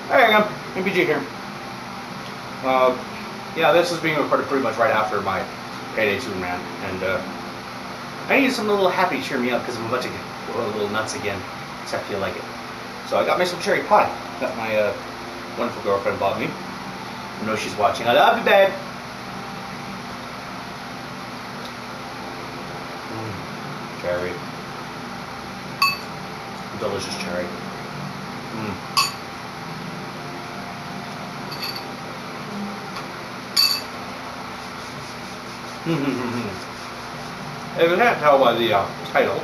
Hey again, MPG here. Yeah, this is being recorded pretty much right after my Payday 2 rant, and I need something a little happy to cheer me up because I'm about to get a little nuts again, because I feel like it. So I got me some cherry pie that my wonderful girlfriend bought me. I know she's watching. I love you, babe. Cherry. Delicious cherry. If you can't tell by the title,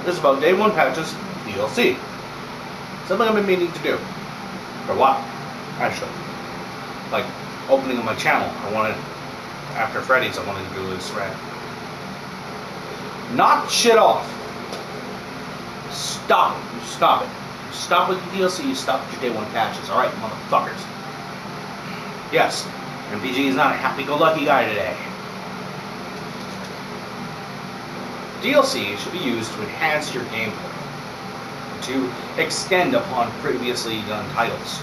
this is about Day 1 patches DLC. Something I've been meaning to do for a while, actually. Like opening up my channel. After Freddy's, I wanted to do this rant. Knock shit off. Stop it. Stop it. Stop with the DLC. Stop with your Day 1 patches. Alright, motherfuckers. Yes, MPG is not a happy-go-lucky guy today. DLC should be used to enhance your gameplay, to extend upon previously done titles.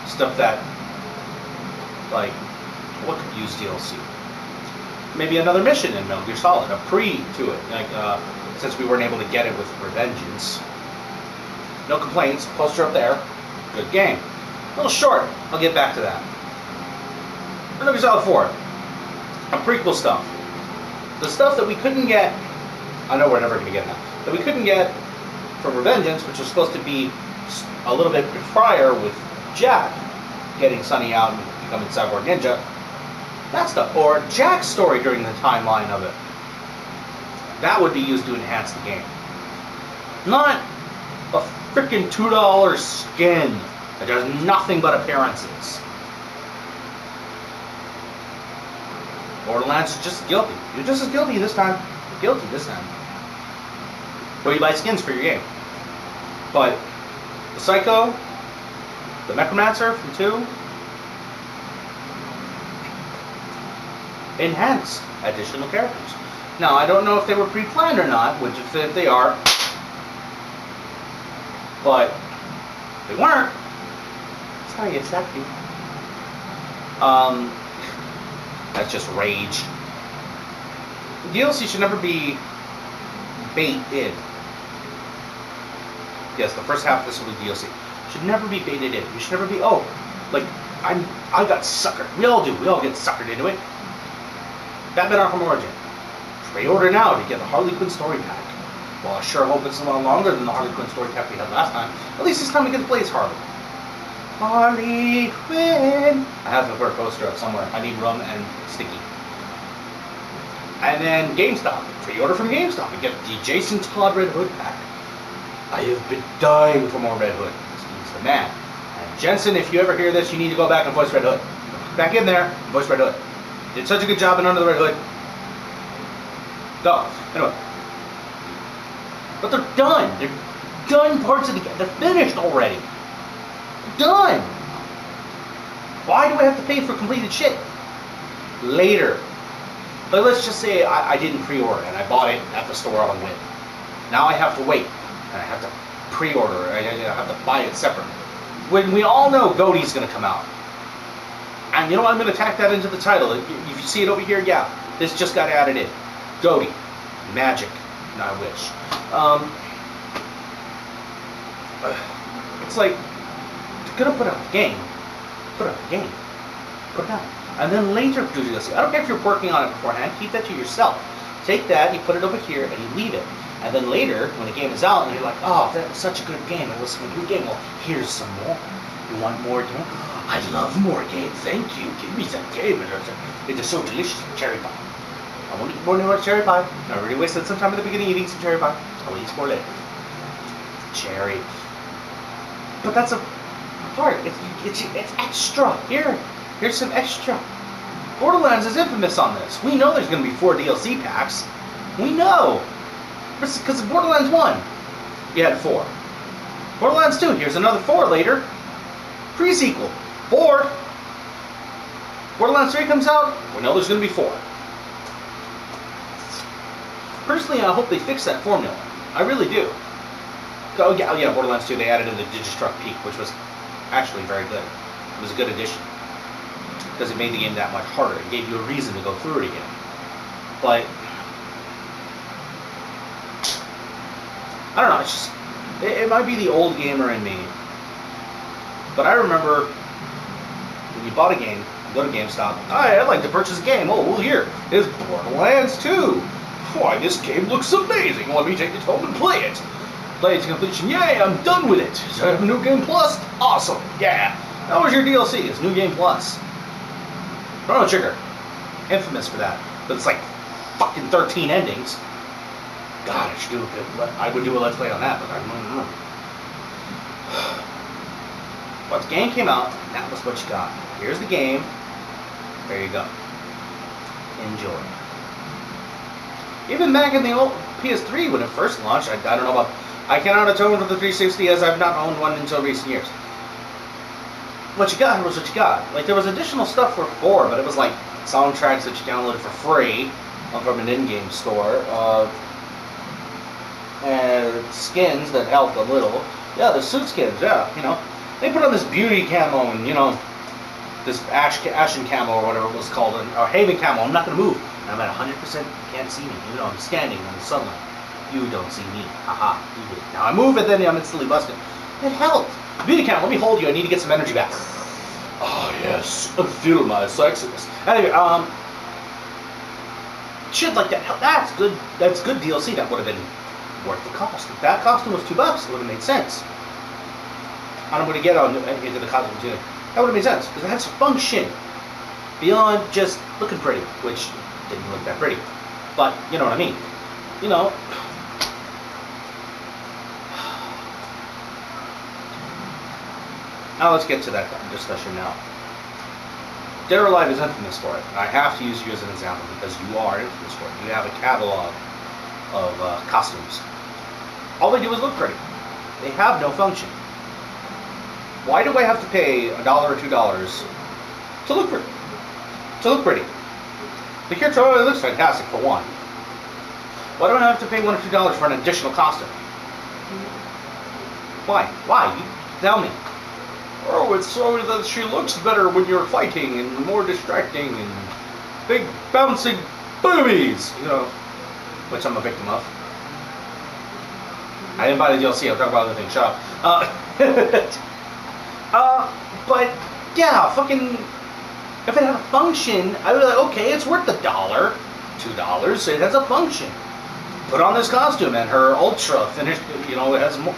Stuff that, like, what could use DLC? Maybe another mission in Metal Gear Solid, a pre to it, like, since we weren't able to get it with Revengeance. No complaints, poster up there, good game. A little short, I'll get back to that. Metal Gear Solid 4, a prequel stuff. The stuff that we couldn't get, I know we're never going to get that we couldn't get from Revengeance, which was supposed to be a little bit prior with Jack getting Sonny out and becoming Cyborg Ninja. That stuff, or Jack's story during the timeline of it. That would be used to enhance the game. Not a freaking $2 skin that does nothing but appearances. Borderlands is just guilty. You're just as guilty this time. You're guilty this time. Or you buy skins for your game. But the Psycho, the Necromancer from 2, enhanced additional characters. Now, I don't know if they were pre-planned or not, which if they are, but if they weren't, sorry, it's that cute. That's just rage. DLC should never be baited. Yes, the first half of this will be DLC. Should never be baited in. You should never be, oh, like, I got suckered. We all do. We all get suckered into it. Batman Arkham Origin. Pre-order now to get the Harley Quinn story pack. Well, I sure hope it's a lot longer than the Harley Quinn story pack we had last time. At least this time we get to play as Harley. Harley Quinn. I have to put a poster up somewhere. I need rum and sticky. And then GameStop. Pre-order from GameStop and get the Jason Todd Red Hood pack. I have been dying for more Red Hood. He's the man. And Jensen, if you ever hear this, you need to go back and voice Red Hood. Back in there, voice Red Hood. Did such a good job in Under the Red Hood. Go. Anyway. But they're done. They're done parts of the game. They're finished already. They're done. Why do I have to pay for completed shit? Later. But let's just say I didn't pre-order and I bought it at the store on Win. Now I have to wait. And I have to pre-order. I have to buy it separately. When we all know goty's going to come out. And you know what? I'm going to tack that into the title. If you see it over here, yeah. This just got added in. Goty. Magic. No, I wish. It's like, you're going to put out the game. Put out the game. Put it out. And then later do this. I don't care if you're working on it beforehand. Keep that to yourself. Take that, you put it over here, and you leave it. And then later, when the game is out, and you're like, oh, that was such a good game. It was a good game. Well, here's some more. You want more game? I love more game. Thank you. Give me some game. It is so delicious. Cherry pie. I won't eat more cherry pie. I already wasted some time at the beginning eating some cherry pie. I'll eat some more later. Cherry. But that's a part. It's extra. Here's some extra. Borderlands is infamous on this. We know there's going to be 4 DLC packs. We know. Because of Borderlands 1, you had 4. Borderlands 2, here's another 4 later. Pre-sequel, 4. Borderlands 3 comes out, we know there's going to be 4. Personally, I hope they fix that formula. I really do. Oh yeah, Borderlands 2. They added in the Digistruct Peak, which was actually very good. It was a good addition because it made the game that much harder. It gave you a reason to go through it again. But I don't know. It's just it might be the old gamer in me, but I remember when you bought a game, you go to GameStop. Hi, I'd like to purchase a game. Oh, well, here is Borderlands 2. Why, this game looks amazing. Let me take it home and play it. Play it to completion. Yay, I'm done with it. So I have a New Game Plus? Awesome. Yeah. That was your DLC. It's New Game Plus. Chrono Trigger. Infamous for that. But it's like fucking 13 endings. God, I should do a good. I would do a Let's Play on that, but I don't know. But the game came out, and that was what you got. Here's the game. There you go. Enjoy. Even back in the old PS3 when it first launched, I don't know about. I cannot atone for the 360 as I've not owned one until recent years. What you got was what you got. Like, there was additional stuff for 4, but it was like soundtracks that you downloaded for free from an in-game store, and skins that helped a little. Yeah, the suit skins, yeah, you know. They put on this beauty camo and, you know, this ashen camo or whatever it was called, or Haven camo. I'm not going to move. I'm at 100%, you can't see me, even though I'm standing in the sunlight. You don't see me. Haha, you did. Now I move and then I'm instantly busted. It helped. Beauty camo, let me hold you. I need to get some energy back. Oh, yes. Feel my sexiness. Anyway, shit like that. That's good. That's good DLC. That would have been worth the cost. If that costume was $2, it would have made sense. I'm going to get into the costume too. That would have made sense because it has function beyond just looking pretty, which didn't look that pretty. But you know what I mean. You know. Now let's get to that discussion now. Dead or Alive is infamous for it. I have to use you as an example because you are infamous for it. You have a catalog of costumes. All they do is look pretty. They have no function. Why do I have to pay $1 or $2 to look pretty? To look pretty. The character looks fantastic for one. Why do I have to pay $1 or $2 for an additional costume? Why? Why? You tell me. Oh, it's so that she looks better when you're fighting and more distracting and big bouncing boobies, you know, which I'm a victim of. I didn't buy the DLC. I'll talk about other things. Shut up. But yeah, fucking. If it had a function, I would be like, okay, it's worth $1, $2. So it has a function. Put on this costume and her ultra finished. You know, it has more.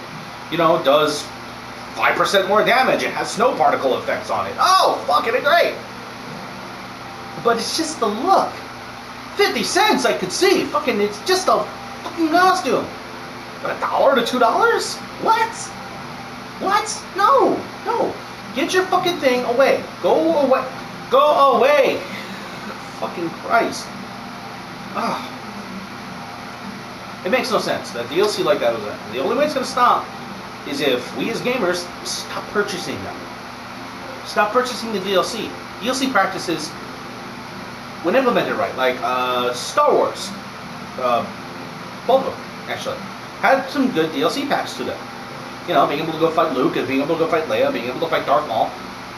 You know, does 5% more damage. It has snow particle effects on it. Oh, fucking great! But it's just the look. 50 cents, I could see. Fucking, it's just a fucking costume. But $1 to $2? What? What? No, no. Get your fucking thing away. Go away. Go away. Fucking Christ. Ah. It makes no sense. That DLC like that was that. The only way it's gonna stop is if we as gamers stop purchasing them. Stop purchasing the DLC. DLC practices, when implemented right, like Star Wars, both of them actually, had some good DLC packs to them. You know, being able to go fight Luke, and being able to go fight Leia, being able to fight Darth Maul.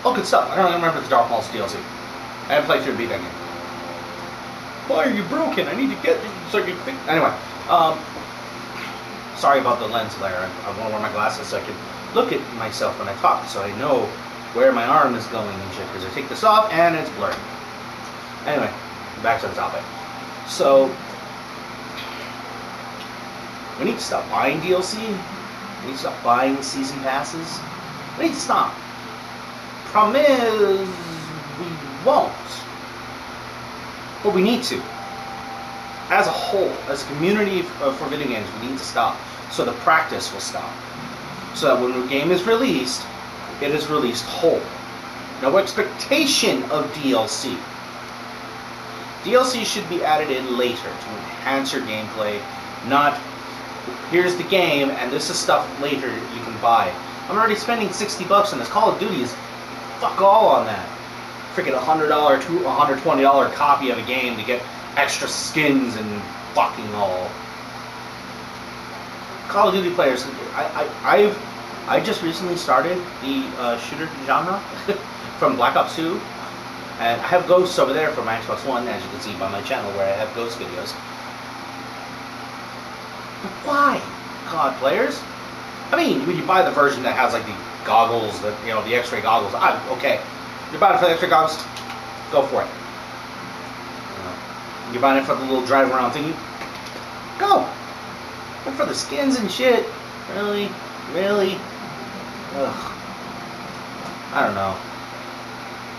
All good stuff. I don't remember the Darth Maul's DLC. I haven't played through and beat that game. Why are you broken? I need to get you so you can fix. Anyway, sorry about the lens glare. I want to wear my glasses so I can look at myself when I talk, so I know where my arm is going and shit. Because I take this off and it's blurry. Anyway, back to the topic. So we need to stop buying DLC. We need to stop buying season passes. We need to stop. Problem is, we won't. But we need to. As a whole, as a community for video games, we need to stop. So the practice will stop. So that when a game is released, it is released whole. No expectation of DLC. DLC should be added in later to enhance your gameplay, not here's the game and this is stuff later you can buy. I'm already spending $60 on this. Call of Duty is fuck all on that. Freaking $100 to $120 copy of a game to get extra skins and fucking all. Call of Duty players, I just recently started the shooter genre from Black Ops 2, and I have Ghosts over there for my Xbox One, as you can see by my channel where I have Ghost videos. But why, COD players? I mean, when you buy the version that has like the goggles, the the X-ray goggles, okay. You're buying it for the X-ray goggles, go for it. You're buying it for the little drive around thingy, go. But for the skins and shit, really? Ugh. I don't know.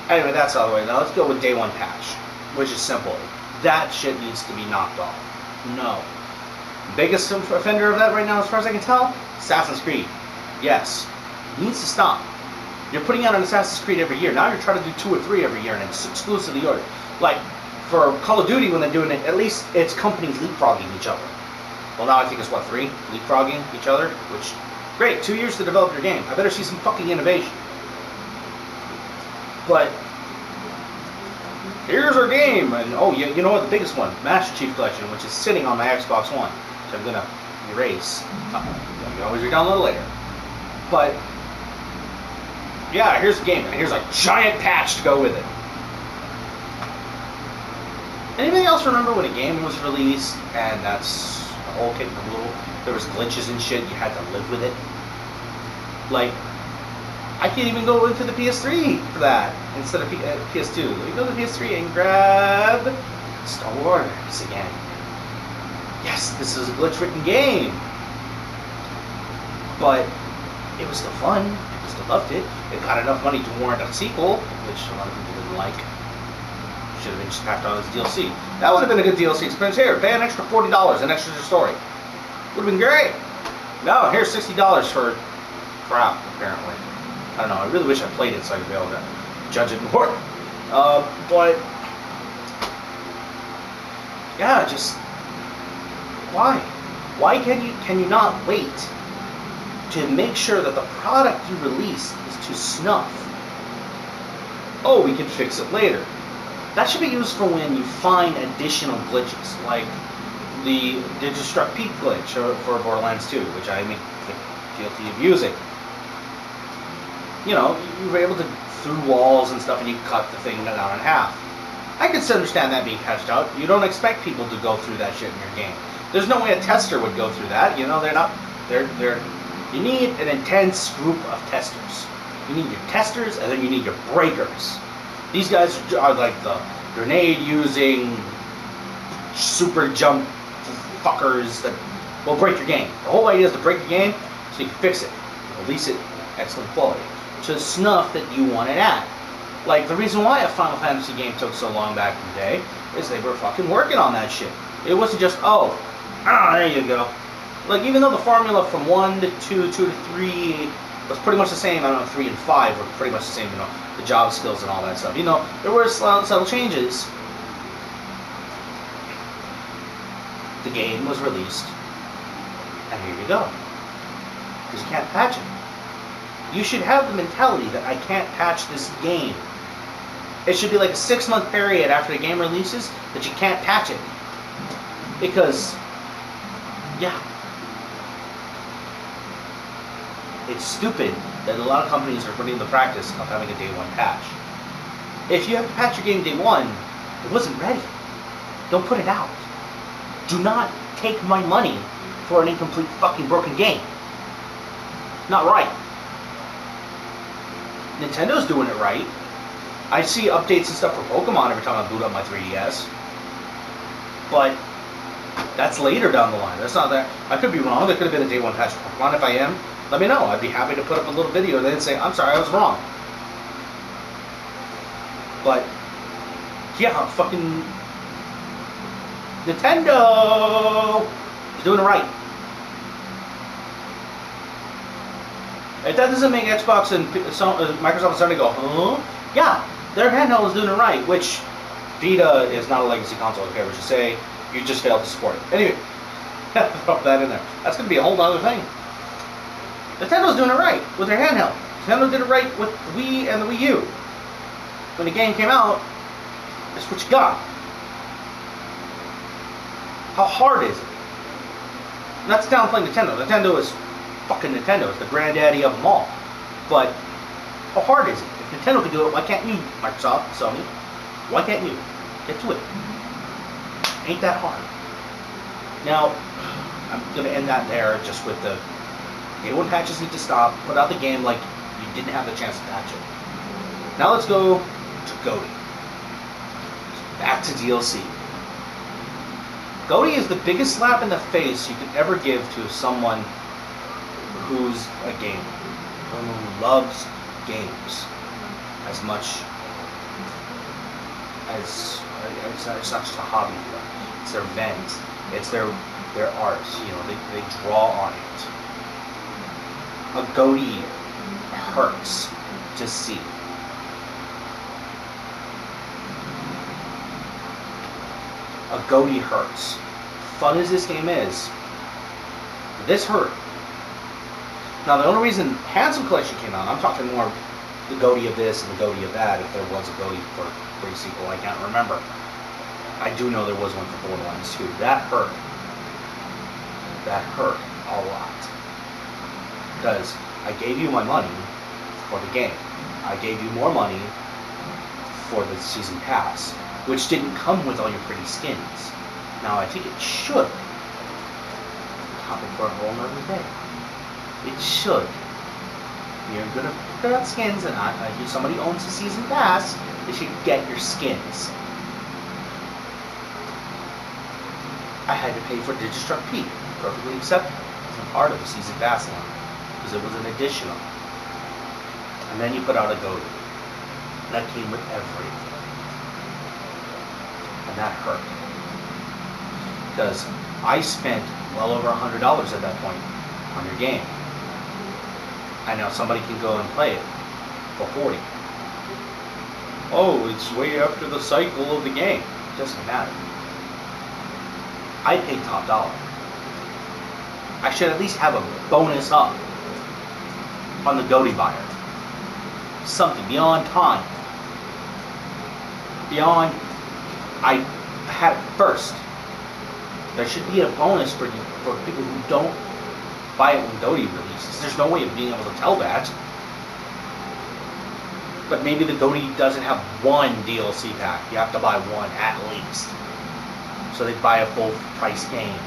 Anyway, that's all the way. Now let's go with day one patch, which is simple. That shit needs to be knocked off. No. Biggest offender of that right now, as far as I can tell, Assassin's Creed. Yes. It needs to stop. You're putting out an Assassin's Creed every year. Now you're trying to do 2 or 3 every year, and it's exclusively yours. Like, for Call of Duty, when they're doing it, at least it's companies leapfrogging each other. Well, now I think it's, what, 3? Leapfrogging each other? Which, great, 2 years to develop your game. I better see some fucking innovation. But, here's our game. And, oh, you know what, the biggest one, Master Chief Collection, which is sitting on my Xbox One, which I'm going to erase. You can always re-download it later. But, yeah, here's the game, and here's a giant patch to go with it. Anybody else remember when a game was released, and that's the whole kit and caboodle? There was glitches and shit, you had to live with it. Like, I can't even go into the PS3 for that, instead of PS2. Let me go to the PS3 and grab Star Wars again. Yes, this is a glitch-ridden game. But it was still fun. I still loved it. It got enough money to warrant a sequel, which a lot of people didn't like. Should have been just packed on as DLC. That would have been a good DLC experience. Here, pay an extra $40, an extra story. Would have been great. No, here's $60 for crap, apparently. I don't know, I really wish I played it so I could be able to judge it more. But, yeah, just, why? Why can you not wait to make sure that the product you release is to snuff? Oh, we can fix it later. That should be used for when you find additional glitches, like the Digistruct Peak glitch for Borderlands 2, which I make guilty of using. You know, you were able to through walls and stuff, and you cut the thing down in half. I can still understand that being patched out. You don't expect people to go through that shit in your game. There's no way a tester would go through that. You know, you need an intense group of testers. You need your testers, and then you need your breakers. These guys are like the grenade-using, super jump fuckers that will break your game. The whole idea is to break your game so you can fix it, release it in excellent quality, to snuff that you want it at. Like, the reason why a Final Fantasy game took so long back in the day is they were fucking working on that shit. It wasn't just, there you go. Like, even though the formula from 1 to 2, 2 to 3 was pretty much the same, I don't know, 3 and 5 were pretty much the same, you know, the job skills and all that stuff. You know, there were subtle changes. The game was released, and here you go. Because you can't patch it. You should have the mentality that I can't patch this game. It should be like a 6-month period after the game releases that you can't patch it. Because, yeah. It's stupid that a lot of companies are putting in the practice of having a day 1 patch. If you have to patch your game day 1, it wasn't ready. Don't put it out. Do not take my money for an incomplete fucking broken game. Not right. Nintendo's doing it right. I see updates and stuff for Pokemon every time I boot up my 3DS. But that's later down the line. That's not that. I could be wrong. There could have been a day 1 patch for Pokemon. If I am, let me know. I'd be happy to put up a little video and then say, I'm sorry, I was wrong. But, yeah, fucking Nintendo is doing it right. If that doesn't make Xbox and Microsoft and Sony go, huh? Yeah, their handheld is doing it right, which Vita is not a legacy console, okay, we should say. You just failed to support it. Anyway, throw that in there. That's going to be a whole other thing. Nintendo's doing it right with their handheld. Nintendo did it right with the Wii and the Wii U. When the game came out, that's what you got. How hard is it? That's downplaying Nintendo. Nintendo is fucking Nintendo. It's the granddaddy of them all. But how hard is it? If Nintendo can do it, why can't you, Microsoft, Sony? Why can't you? Get to it. Ain't that hard. Now, I'm going to end that there just with the Day 1 patches need to stop. Put out the game like you didn't have the chance to patch it. Now let's go to goty. Back to DLC. Goty is the biggest slap in the face you could ever give to someone who's a gamer, who loves games as much as it's not just a hobby for them. It's their vent. It's their art. You know, they draw on it. A goty hurts to see. A goty hurts. Fun as this game is, this hurt. Now the only reason Handsome Collection came out, I'm talking more the goty of this and the goty of that, if there was a goty for a sequel, I can't remember. I do know there was one for Borderlands 2. That hurt. That hurt a lot. Because I gave you my money for the game. I gave you more money for the season pass, which didn't come with all your pretty skins. Now I think it should. Topic for a whole nother day. It should. You're gonna put out skins, and if somebody owns the season pass, they should get your skins. I had to pay for Digistruct P. Perfectly acceptable. It wasn't part of the season pass line because it was an additional. And then you put out a goty. That came with everything. And that hurt. Because I spent well over $100 at that point on your game. I know somebody can go and play it for 40. Oh, it's way after the cycle of the game. It doesn't matter. I paid top dollar. I should at least have a bonus up on the goty buyer. Something beyond time. Beyond I had it first. There should be a bonus for you, for people who don't buy it when goty releases. There's no way of being able to tell that. But maybe the goty doesn't have one DLC pack. You have to buy one at least. So they buy a full price game.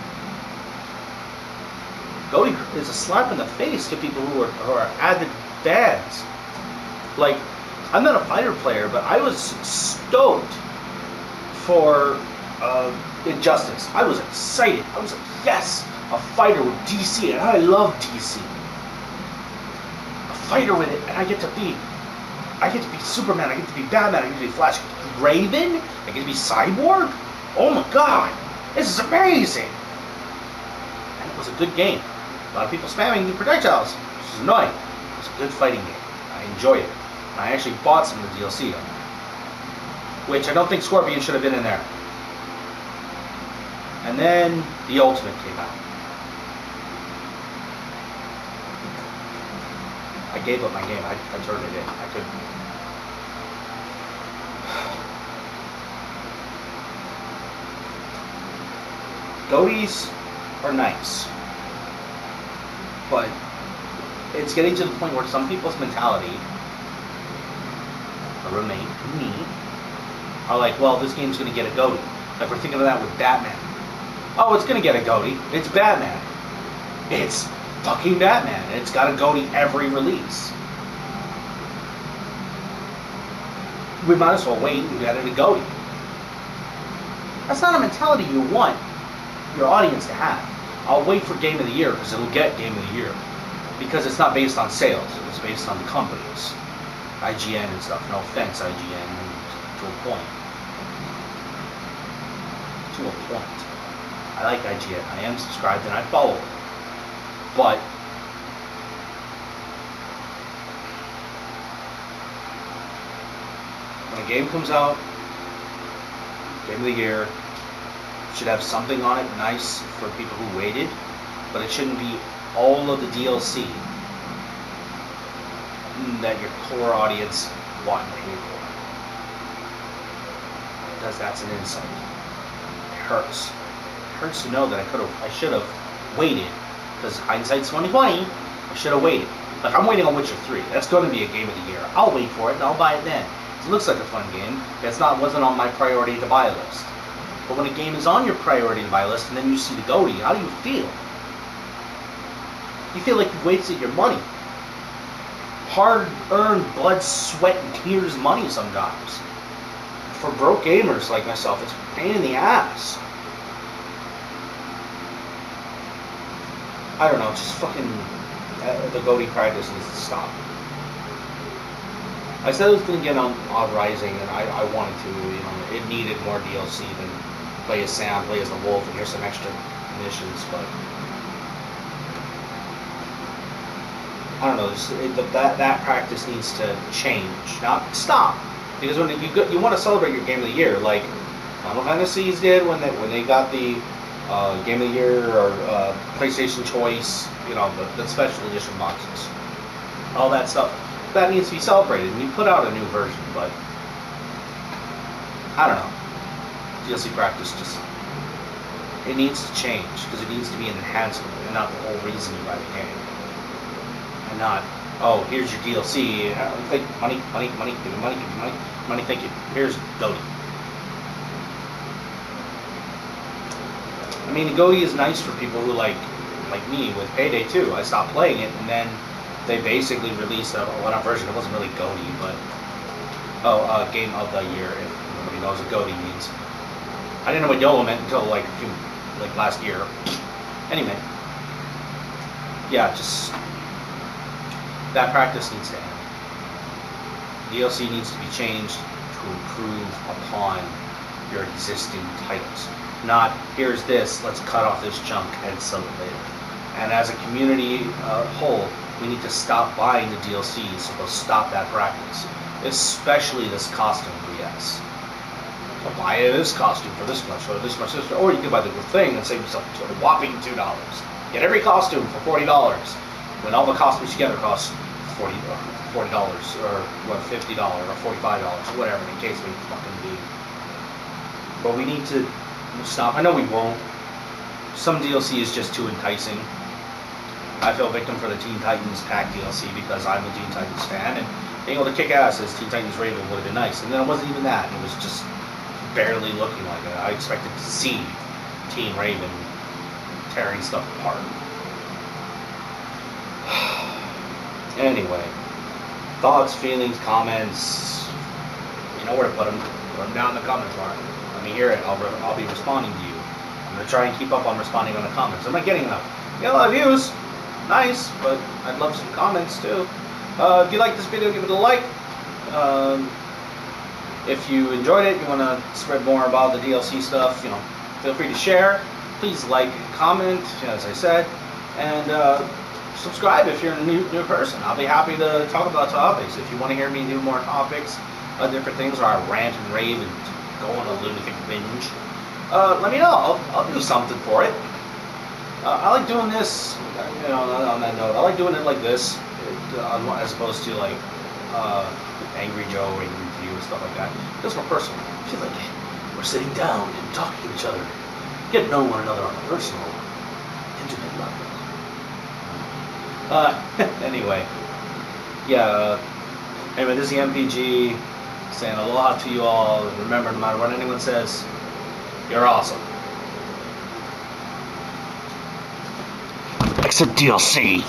Goty is a slap in the face to people who are avid fans. Like, I'm not a fighter player, but I was stoked for Injustice. I was excited. I was like, yes, a fighter with DC, and I love DC. A fighter with it, and I get to be Superman, I get to be Batman, I get to be Flash, I get to be Raven, I get to be Cyborg. Oh my God, this is amazing! And it was a good game. A lot of people spamming the projectiles, which is annoying. It was a good fighting game. I enjoyed it. And I actually bought some of the DLC on it, which I don't think Scorpion should have been in there. And then the Ultimate came out. I gave up my game. I turned it in. I couldn't. Goties are nice, but it's getting to the point where some people's mentality, or remain me, are like, well, this game's going to get a goty. Like we're thinking of that with Batman. Oh, it's going to get a goty. It's Batman. It's fucking Batman. And it's got a goty every release. We might as well wait and get it a goty. That's not a mentality you want your audience to have. I'll wait for Game of the Year because it'll get Game of the Year. Because it's not based on sales. It's based on the companies. IGN and stuff. No offense, IGN, to a point. To a point. I like IGN. I am subscribed and I follow it. But when a game comes out, Game of the Year, should have something on it nice for people who waited, but it shouldn't be all of the DLC that your core audience want to pay for. Because that's an insight. It hurts. It hurts to know that I should have waited, because hindsight's 2020, I should have waited. Like, I'm waiting on Witcher 3. That's going to be a game of the year. I'll wait for it and I'll buy it then. It looks like a fun game. Wasn't on my priority to buy list. But when a game is on your priority to buy list and then you see the goty, how do you feel? You feel like you've wasted your money. Hard-earned blood, sweat, and tears money sometimes. For broke gamers like myself, it's a pain in the ass. I don't know, just fucking... the goty practice needs to stop. I said it was going to get on Rising, and I wanted to, it needed more DLC than play as Sam, play as the wolf, and here's some extra missions, but... I don't know, that practice needs to change, not stop. Because when you want to celebrate your Game of the Year, like Final Fantasies did when they got the Game of the Year or PlayStation Choice, the special edition boxes, all that stuff. That needs to be celebrated, and you put out a new version, but I don't know. DLC practice it needs to change, because it needs to be an enhancement and not the whole reason you buy the game. And not, oh, here's your DLC, money, give me money, thank you, here's goty. I mean, the goty is nice for people who like me with Payday 2. I stopped playing it, and then they basically released a one-up version. It wasn't really goty, but Game of the Year, if nobody knows what goty means. I didn't know what YOLO meant until like last year. Anyway, yeah, just that practice needs to end. DLC needs to be changed to improve upon your existing titles. Not, here's this, let's cut off this chunk and sell it later. And as a community whole, we need to stop buying the DLCs, so they'll stop that practice. Especially this costume BS. So buy this costume for this much, or this much, or you can buy the good thing and save yourself a whopping $2. Get every costume for $40, when all the costumes together cost $40 or what, $50 or $45, whatever the case may fucking be. But we need to stop. I know we won't. Some DLC is just too enticing. I fell victim for the Teen Titans pack DLC because I'm a Teen Titans fan, and being able to kick ass as Teen Titans Raven would have been nice. And then it wasn't even that. It was just barely looking like it. I expected to see Teen Raven tearing stuff apart. Anyway, thoughts, feelings, comments, you know where to put them. Put them down in the comments bar. Let me hear it. I'll be responding to you. I'm going to try and keep up on responding on the comments. I'm not getting enough. Get a lot of views. Nice, but I'd love some comments too. If you like this video, give it a like. If you enjoyed it, you want to spread more about the DLC stuff, feel free to share. Please like and comment, as I said, and subscribe if you're a new person. I'll be happy to talk about topics. If you want to hear me do more topics, different things, or I rant and rave and go on a lunatic binge, let me know. I'll do something for it. I like doing this, on that note, I like doing it like this, as opposed to like Angry Joe, Angry View, and stuff like that. It's more personal. I feel like we're sitting down and talking to each other, getting to know one another on a personal, intimate level. Anyway, yeah, anyway, this is the MPG saying aloha to you all. Remember, no matter what anyone says, you're awesome. Except DLC.